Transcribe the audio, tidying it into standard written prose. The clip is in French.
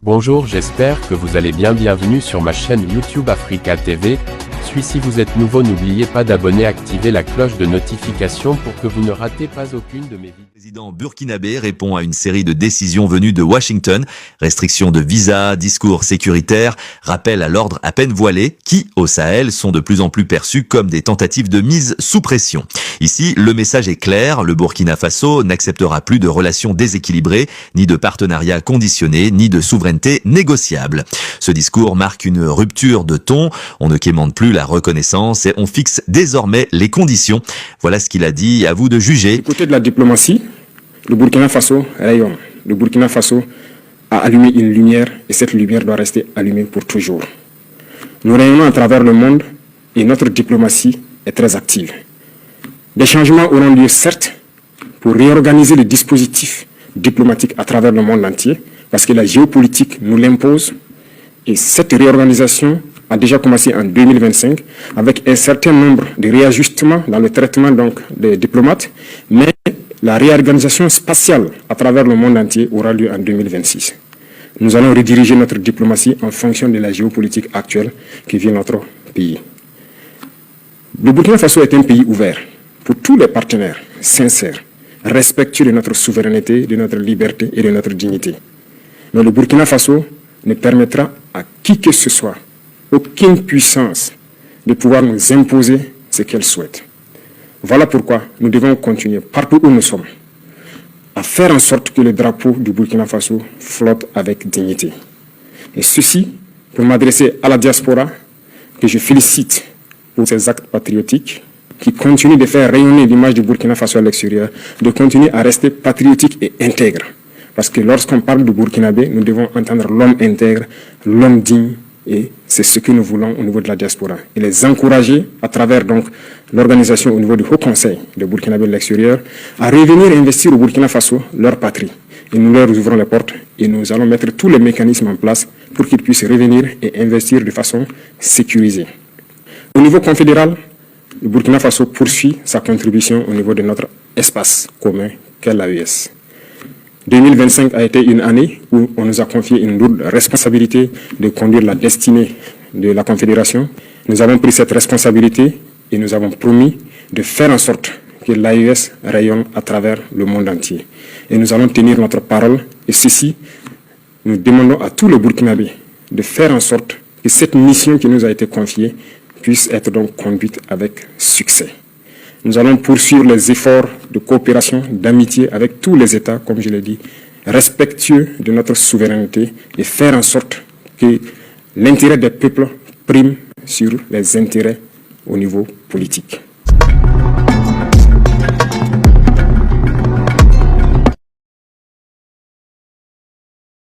Bonjour, j'espère que vous allez bien. Bienvenue sur ma chaîne YouTube Africa TV. Si vous êtes nouveau, n'oubliez pas d'abonner, activer la cloche de notification pour que vous ne ratez pas aucune de mes vidéos. Le président burkinabé répond à une série de décisions venues de Washington, restrictions de visa, discours sécuritaires, rappel à l'ordre à peine voilé, qui, au Sahel, sont de plus en plus perçus comme des tentatives de mise sous pression. Ici, le message est clair, le Burkina Faso n'acceptera plus de relations déséquilibrées, ni de partenariats conditionnés, ni de souveraineté négociable. Ce discours marque une rupture de ton, on ne quémande plus la reconnaissance et on fixe désormais les conditions. Voilà ce qu'il a dit, à vous de juger. Du côté de la diplomatie, le Burkina Faso rayonne. Le Burkina Faso a allumé une lumière et cette lumière doit rester allumée pour toujours. Nous rayonnons à travers le monde et notre diplomatie est très active. Des changements auront lieu certes pour réorganiser les dispositifs diplomatiques à travers le monde entier parce que la géopolitique nous l'impose et cette réorganisation a déjà commencé en 2025 avec un certain nombre de réajustements dans le traitement des diplomates, mais la réorganisation spatiale à travers le monde entier aura lieu en 2026. Nous allons rediriger notre diplomatie en fonction de la géopolitique actuelle qui vit notre pays. Le Burkina Faso est un pays ouvert pour tous les partenaires sincères, respectueux de notre souveraineté, de notre liberté et de notre dignité. Mais le Burkina Faso ne permettra à qui que ce soit aucune puissance de pouvoir nous imposer ce qu'elle souhaite. Voilà pourquoi nous devons continuer partout où nous sommes à faire en sorte que le drapeau du Burkina Faso flotte avec dignité. Et ceci pour m'adresser à la diaspora que je félicite pour ses actes patriotiques qui continuent de faire rayonner l'image du Burkina Faso à l'extérieur, de continuer à rester patriotique et intègre. Parce que lorsqu'on parle du Burkinabé, nous devons entendre l'homme intègre, l'homme digne, et c'est ce que nous voulons au niveau de la diaspora. Et les encourager à travers donc l'organisation au niveau du Haut Conseil de Burkinabé de l'extérieur à revenir investir au Burkina Faso, leur patrie. Et nous leur ouvrons les portes et nous allons mettre tous les mécanismes en place pour qu'ils puissent revenir et investir de façon sécurisée. Au niveau confédéral, le Burkina Faso poursuit sa contribution au niveau de notre espace commun qu'est l'AES. 2025 a été une année où on nous a confié une lourde responsabilité de conduire la destinée de la Confédération. Nous avons pris cette responsabilité et nous avons promis de faire en sorte que l'AES rayonne à travers le monde entier. Et nous allons tenir notre parole et ceci, nous demandons à tous les Burkinabés de faire en sorte que cette mission qui nous a été confiée puisse être donc conduite avec succès. Nous allons poursuivre les efforts de coopération, d'amitié avec tous les États, comme je l'ai dit, respectueux de notre souveraineté et faire en sorte que l'intérêt des peuples prime sur les intérêts au niveau politique.